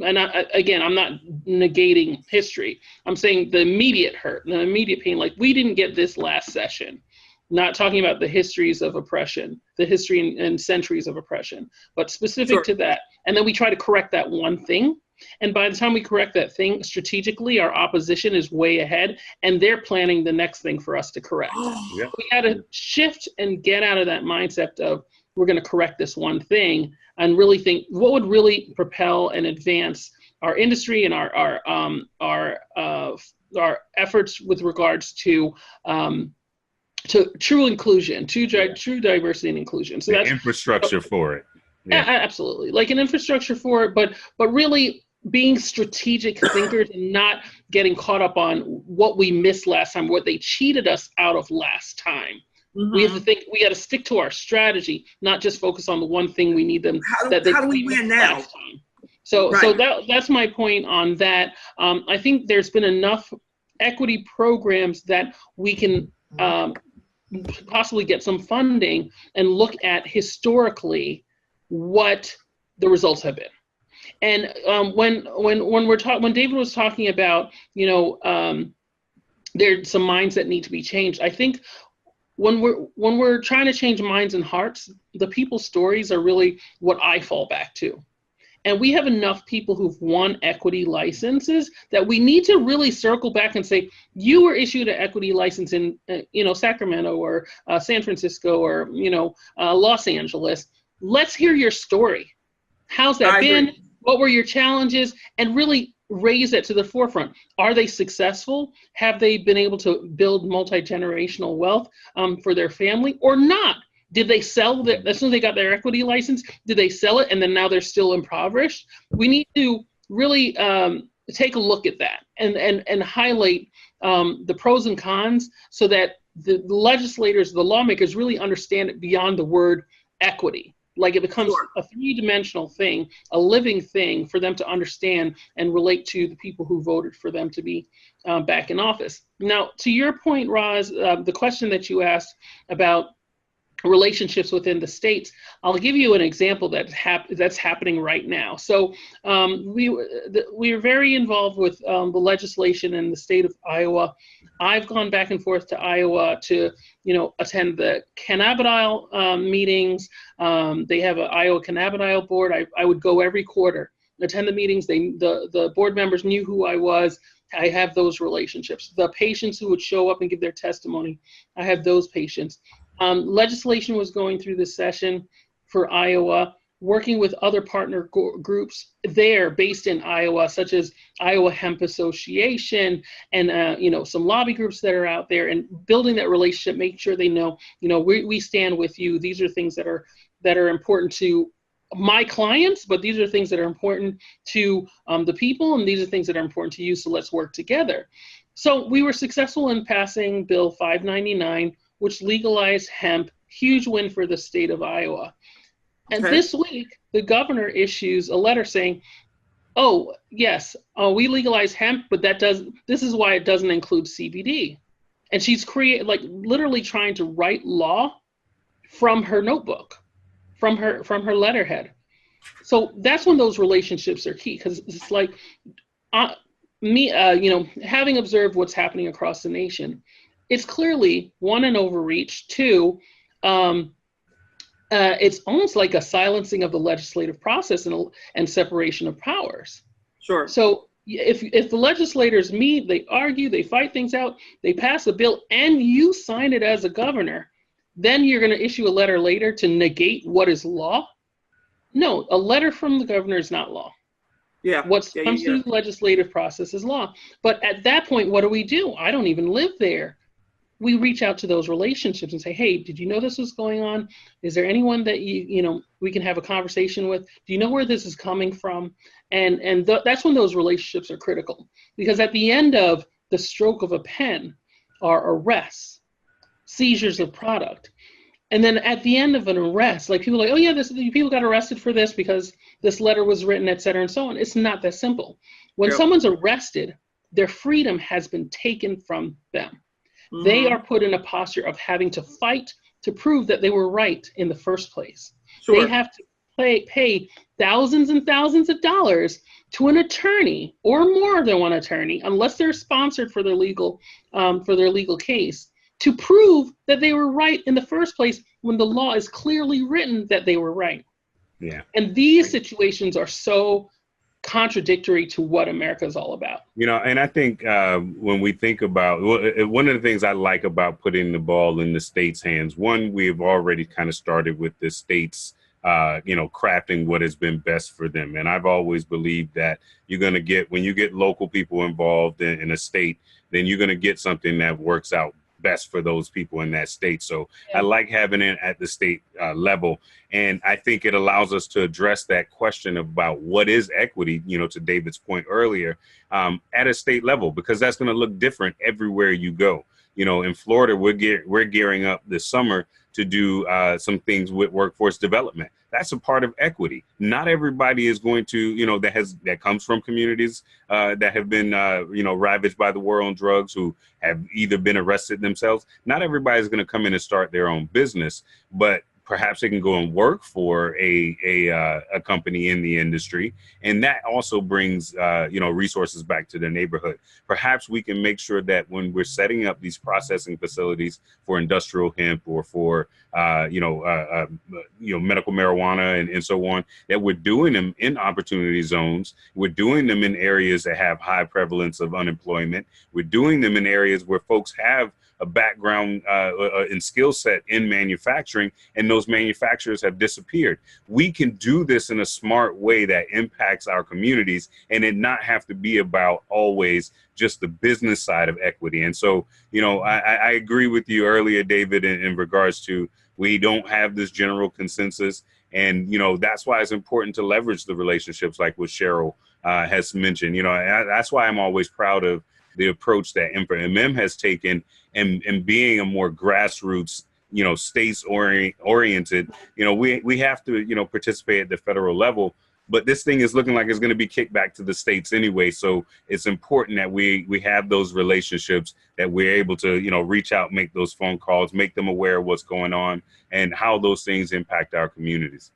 [SPEAKER 4] And I'm not negating history. I'm saying the immediate hurt, the immediate pain. Like, we didn't get this last session. Not talking about the histories of oppression, the history and centuries of oppression, but specific to that. And then we try to correct that one thing. And by the time we correct that thing, strategically, our opposition is way ahead, and they're planning the next thing for us to correct. We got to shift and get out of that mindset of, we're going to correct this one thing, and really think what would really propel and advance our industry and our efforts with regards to true inclusion, true diversity and inclusion. So that's
[SPEAKER 3] infrastructure for it.
[SPEAKER 4] Yeah, absolutely, like an infrastructure for it, but really being strategic thinkers and not getting caught up on what we missed last time, what they cheated us out of last time. We have to think, we got to stick to our strategy, not just focus on the one thing we need them. How do we win now? So that's my point on that. I think there's been enough equity programs that we can possibly get some funding and look at historically what the results have been. And when David was talking about, there's some minds that need to be changed. I think when we're trying to change minds and hearts, the people's stories are really what I fall back to. And we have enough people who've won equity licenses that we need to really circle back and say, you were issued an equity license in, Sacramento or San Francisco or, Los Angeles. Let's hear your story. How's that been? What were your challenges? And really raise it to the forefront. Are they successful? Have they been able to build multi-generational wealth for their family or not? Did they sell it as soon as they got their equity license? Did they sell it and then now they're still impoverished? We need to really take a look at that and highlight the pros and cons so that the legislators, the lawmakers really understand it beyond the word equity. Like it becomes a three-dimensional thing, a living thing for them to understand and relate to the people who voted for them to be back in office. Now, to your point, Roz, the question that you asked about relationships within the states, I'll give you an example that's happening right now. So we are very involved with the legislation in the state of Iowa. I've gone back and forth to Iowa to, attend the cannabidiol meetings. They have an Iowa cannabidiol board. I would go every quarter, attend the meetings. The board members knew who I was. I have those relationships. The patients who would show up and give their testimony, I have those patients. Legislation was going through this session for Iowa, working with other partner groups there based in Iowa, such as Iowa Hemp Association and some lobby groups that are out there, and building that relationship, making sure they know, we stand with you. These are things that are important to my clients, but these are things that are important to the people, and these are things that are important to you. So let's work together. So we were successful in passing Bill 599, which legalized hemp. Huge win for the state of Iowa. And this week, the governor issues a letter saying, oh, yes, we legalize hemp, but this is why it doesn't include CBD. And she's literally trying to write law from her notebook, from her letterhead. So that's when those relationships are key, because it's like having observed what's happening across the nation, it's clearly, one, an overreach, two, it's almost like a silencing of the legislative process and separation of powers.
[SPEAKER 2] Sure.
[SPEAKER 4] So if the legislators meet, they argue, they fight things out, they pass a bill, and you sign it as a governor, then you're going to issue a letter later to negate what is law? No, a letter from the governor is not law.
[SPEAKER 2] Yeah.
[SPEAKER 4] What comes through the legislative process is law. But at that point, what do? I don't even live there. We reach out to those relationships and say, hey, did you know this was going on? Is there anyone that we can have a conversation with? Do you know where this is coming from? And that's when those relationships are critical, because at the end of the stroke of a pen are arrests, seizures of product. And then at the end of an arrest, like people are like, oh yeah, people got arrested for this because this letter was written, et cetera, and so on. It's not that simple. When someone's arrested, their freedom has been taken from them. Mm-hmm. They are put in a posture of having to fight to prove that they were right in the first place. Sure. They have to pay thousands and thousands of dollars to an attorney, or more than one attorney, unless they're sponsored for their legal case, to prove that they were right in the first place when the law is clearly written that they were right.
[SPEAKER 3] Yeah.
[SPEAKER 4] And these situations are so contradictory to what America is all about.
[SPEAKER 3] And I think when we think about, one of the things I like about putting the ball in the state's hands, one, we've already kind of started with the states, crafting what has been best for them. And I've always believed that when you get local people involved in a state, then you're going to get something that works out best for those people in that state. So I like having it at the state level. And I think it allows us to address that question about what is equity, to David's point earlier, at a state level, because that's going to look different everywhere you go. In Florida, we're gearing up this summer to do some things with workforce development. That's a part of equity. Not everybody is going to, that comes from communities that have been, ravaged by the war on drugs, who have either been arrested themselves. Not everybody is going to come in and start their own business, but perhaps they can go and work for a company in the industry, and that also brings resources back to their neighborhood. Perhaps we can make sure that when we're setting up these processing facilities for industrial hemp or for medical marijuana and so on, that we're doing them in opportunity zones. We're doing them in areas that have high prevalence of unemployment. We're doing them in areas where folks have a background and skill set in manufacturing, and those manufacturers have disappeared. We can do this in a smart way that impacts our communities, and it not have to be about always just the business side of equity. And so, I agree with you earlier, David, in regards to, we don't have this general consensus. And, that's why it's important to leverage the relationships like what Cheryl has mentioned. That's why I'm always proud of the approach that InfraMM has taken, and being a more grassroots, states oriented. We have to, participate at the federal level, but this thing is looking like it's going to be kicked back to the states anyway. So it's important that we have those relationships, that we're able to, reach out, make those phone calls, make them aware of what's going on and how those things impact our communities.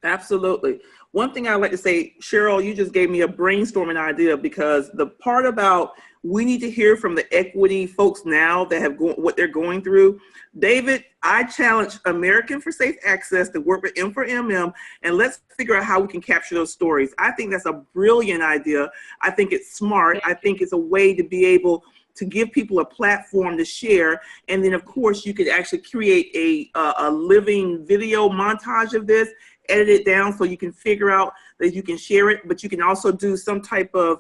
[SPEAKER 2] Absolutely. One thing I'd like to say, Cheryl, you just gave me a brainstorming idea, because the part about we need to hear from the equity folks now that have what they're going through. David, I challenge American for Safe Access to work with InfraMM, and let's figure out how we can capture those stories. I think that's a brilliant idea. I think it's smart. I think it's a way to be able to give people a platform to share. And then, of course, you could actually create a living video montage of this, edit it down so you can figure out that you can share it, but you can also do some type of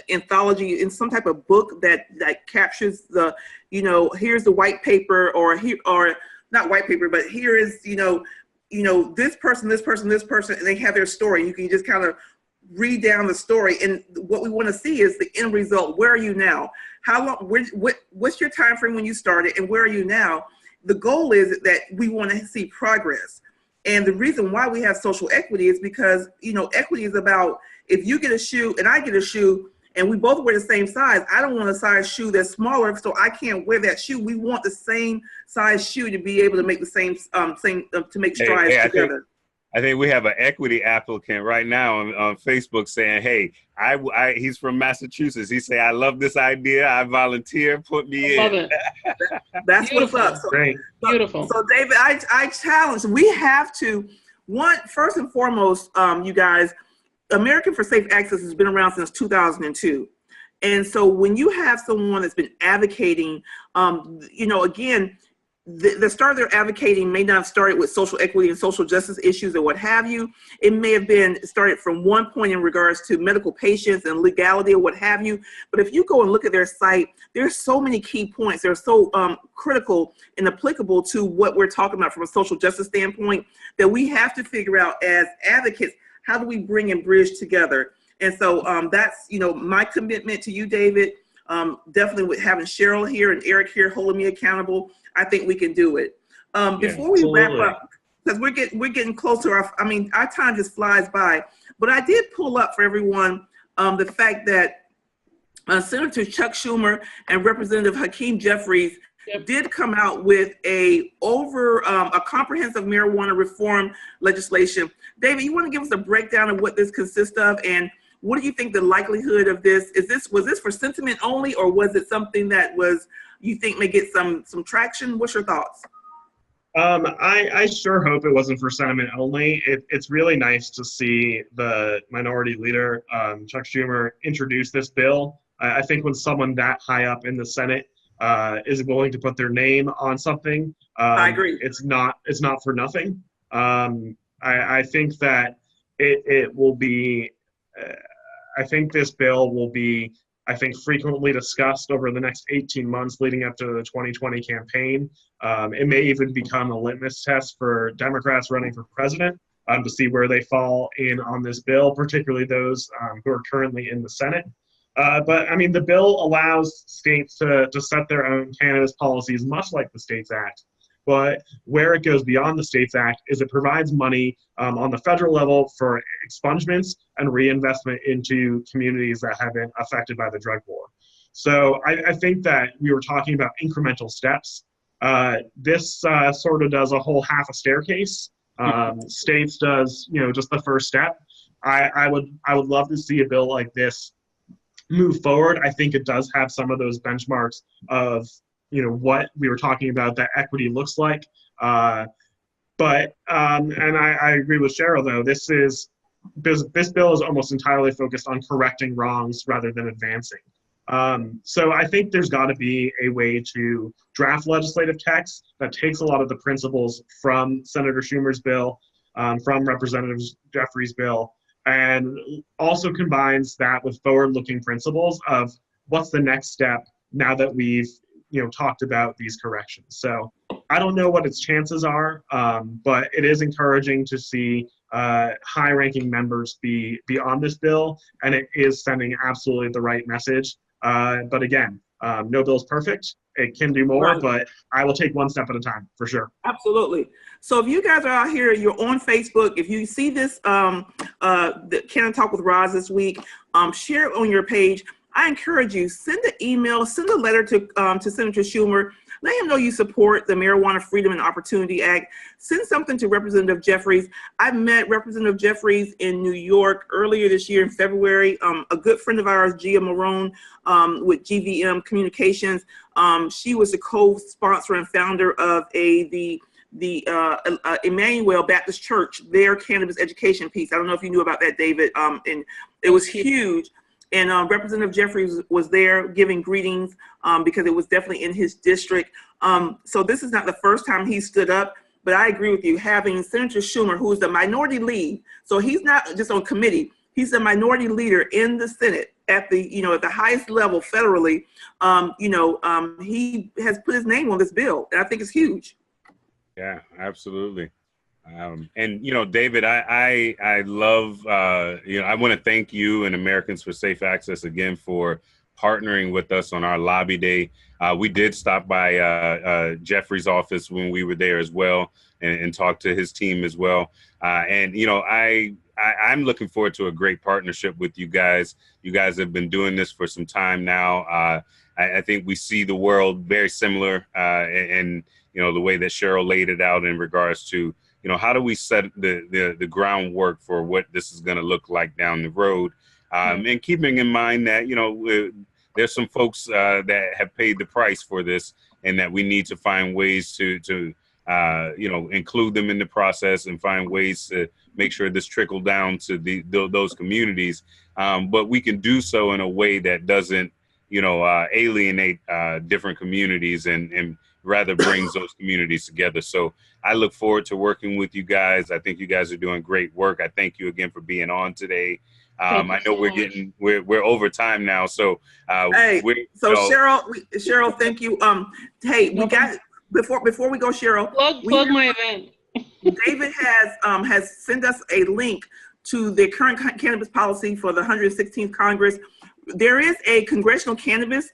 [SPEAKER 2] anthology in some type of book that captures the, here's the white paper, or not white paper, but here is, this person, and they have their story. You can just kind of read down the story. And what we want to see is the end result. Where are you now? How long, what's your time frame when you started, and where are you now? The goal is that we want to see progress. And the reason why we have social equity is because, equity is about, if you get a shoe and I get a shoe and we both wear the same size, I don't want a size shoe that's smaller, so I can't wear that shoe. We want the same size shoe to be able to make the same to make strides together.
[SPEAKER 3] I think we have an equity applicant right now on Facebook saying, hey, he's from Massachusetts. He say, I love this idea. I volunteer. Put me in.
[SPEAKER 4] Love it.
[SPEAKER 2] That's
[SPEAKER 4] Beautiful.
[SPEAKER 2] what's up. So,
[SPEAKER 5] Great.
[SPEAKER 4] Beautiful.
[SPEAKER 2] So David, I challenge, we have to, first and foremost, you guys, American for Safe Access has been around since 2002. And so when you have someone that's been advocating, again, the start they're advocating may not have started with social equity and social justice issues or what have you. It may have been started from one point in regards to medical patients and legality or what have you. But if you go and look at their site, there's so many key points. They're so critical and applicable to what we're talking about from a social justice standpoint, that we have to figure out as advocates, how do we bring and bridge together? And so that's, my commitment to you, David. Definitely with having Cheryl here and Eric here holding me accountable, I think we can do it. Before we wrap up, because we're getting close to our time just flies by. But I did pull up for everyone the fact that Senator Chuck Schumer and Representative Hakeem Jeffries did come out with a comprehensive marijuana reform legislation. David, you want to give us a breakdown of what this consists of, and what do you think the likelihood of this is? Was this for sentiment only, or was it something that you think may get some traction? What's your thoughts?
[SPEAKER 5] I sure hope it wasn't for sentiment only. It's really nice to see the minority leader, Chuck Schumer, introduce this bill. I think when someone that high up in the Senate is willing to put their name on something,
[SPEAKER 2] I agree.
[SPEAKER 5] It's not for nothing. I think that it will be. I think this bill will be, frequently discussed over the next 18 months leading up to the 2020 campaign. It may even become a litmus test for Democrats running for president to see where they fall in on this bill, particularly those who are currently in the Senate. But the bill allows states to set their own cannabis policies, much like the States Act. But where it goes beyond the States Act is it provides money on the federal level for expungements and reinvestment into communities that have been affected by the drug war. So I think that we were talking about incremental steps. This sort of does a whole half a staircase. States does, just the first step. I would love to see a bill like this move forward. I think it does have some of those benchmarks of what we were talking about that equity looks like. But I agree with Cheryl, though. This bill is almost entirely focused on correcting wrongs rather than advancing. So I think there's got to be a way to draft legislative text that takes a lot of the principles from Senator Schumer's bill, from Representative Jeffries' bill, and also combines that with forward-looking principles of what's the next step now that we've talked about these corrections. So I don't know what its chances are, but it is encouraging to see high-ranking members be on this bill, and it is sending absolutely the right message. But again, no bill is perfect. It can do more,
[SPEAKER 2] Right.
[SPEAKER 5] but I will take one step at a time for sure.
[SPEAKER 2] Absolutely. So if you guys are out here, you're on Facebook, if you see this, the Can I Talk with Roz this week, share it on your page. I encourage you, send an email, send a letter to Senator Schumer. Let him know you support the Marijuana Freedom and Opportunity Act. Send something to Representative Jeffries. I met Representative Jeffries in New York earlier this year in February. A good friend of ours, Gia Marone, with GVM Communications. She was the co-sponsor and founder of the Emmanuel Baptist Church, their cannabis education piece. I don't know if you knew about that, David. And it was huge. And Representative Jeffries was there giving greetings because it was definitely in his district. So this is not the first time he stood up, but I agree with you. Having Senator Schumer, who is the minority lead, so he's not just on committee, he's the minority leader in the Senate at the, at the highest level federally. He has put his name on this bill, and I think it's huge.
[SPEAKER 3] Yeah, absolutely. And David, I love I want to thank you and Americans for Safe Access again for partnering with us on our lobby day. We did stop by Jeffrey's office when we were there as well, and talk to his team as well. I'm looking forward to a great partnership with you guys. You guys have been doing this for some time now. I think we see the world very similar, and the way that Cheryl laid it out in regards to how do we set the groundwork for what this is going to look like down the road, and keeping in mind that there's some folks that have paid the price for this, and that we need to find ways to include them in the process and find ways to make sure this trickle down to those communities. But we can do so in a way that doesn't alienate different communities and rather brings those communities together. So I look forward to working with you guys. I think you guys are doing great work. I thank you again for being on today. I know we're over time now. So
[SPEAKER 2] Cheryl, thank you. Hey, we got before we go, Cheryl.
[SPEAKER 4] Plug my event.
[SPEAKER 2] David has sent us a link to the current cannabis policy for the 116th Congress. There is a congressional cannabis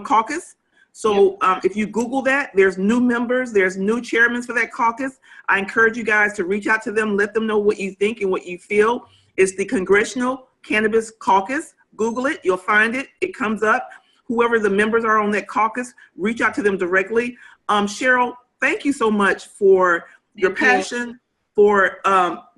[SPEAKER 2] caucus. So if you Google that, there's new members, there's new chairmen for that caucus. I encourage you guys to reach out to them, let them know what you think and what you feel. It's the Congressional Cannabis Caucus. Google it, you'll find it. It comes up. Whoever the members are on that caucus, reach out to them directly. Cheryl, thank you so much for your passion, for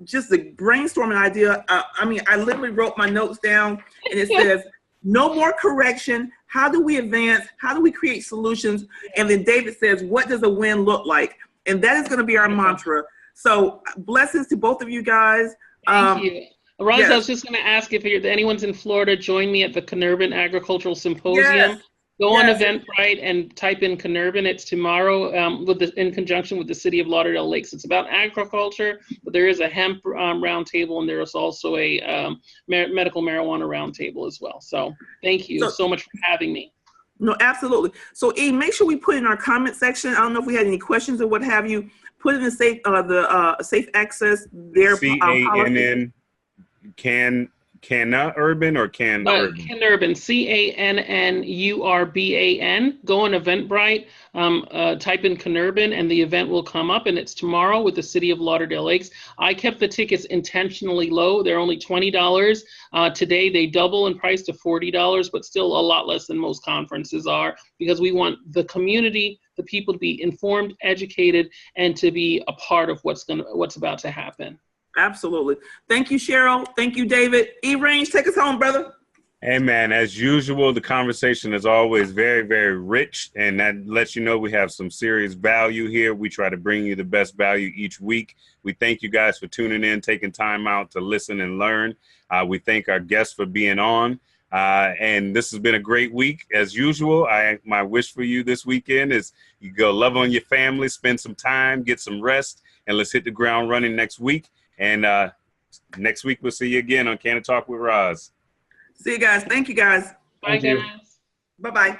[SPEAKER 2] just the brainstorming idea. I literally wrote my notes down, and it says, no more correction. How do we advance? How do we create solutions? And then David says, what does a win look like? And that is going to be our mantra. So blessings to both of you guys.
[SPEAKER 4] Thank you. Roz,
[SPEAKER 2] yes.
[SPEAKER 4] I was just going to ask if anyone's in Florida, join me at the Cannabis Agricultural Symposium.
[SPEAKER 2] Yes.
[SPEAKER 4] Go on Eventbrite and type in Cannabis. It's tomorrow in conjunction with the City of Lauderdale Lakes. It's about agriculture, but there is a hemp roundtable, and there is also a medical marijuana roundtable as well. So thank you so much for having me.
[SPEAKER 2] No, absolutely. So make sure we put in our comment section. I don't know if we had any questions or what have you. Put in the safe access there.
[SPEAKER 3] CANN Canna Urban or Can Urban?
[SPEAKER 4] Cannurban, CANNURBAN. Go on Eventbrite, type in Cannurban, and the event will come up, and it's tomorrow with the City of Lauderdale Lakes. I kept the tickets intentionally low. They're only $20. Today they double in price to $40, but still a lot less than most conferences are, because we want the community, the people to be informed, educated, and to be a part of what's about to happen.
[SPEAKER 2] Absolutely. Thank you, Cheryl. Thank you, David. E-Range, take us home, brother.
[SPEAKER 3] Hey, man, as usual, the conversation is always very, very rich, and that lets you know we have some serious value here. We try to bring you the best value each week. We thank you guys for tuning in, taking time out to listen and learn. We thank our guests for being on. And this has been a great week. As usual, my wish for you this weekend is you go love on your family, spend some time, get some rest, and let's hit the ground running next week. And next week, we'll see you again on Can I Talk with Roz.
[SPEAKER 2] See you guys. Thank you, guys.
[SPEAKER 4] Bye, guys.
[SPEAKER 2] Bye-bye.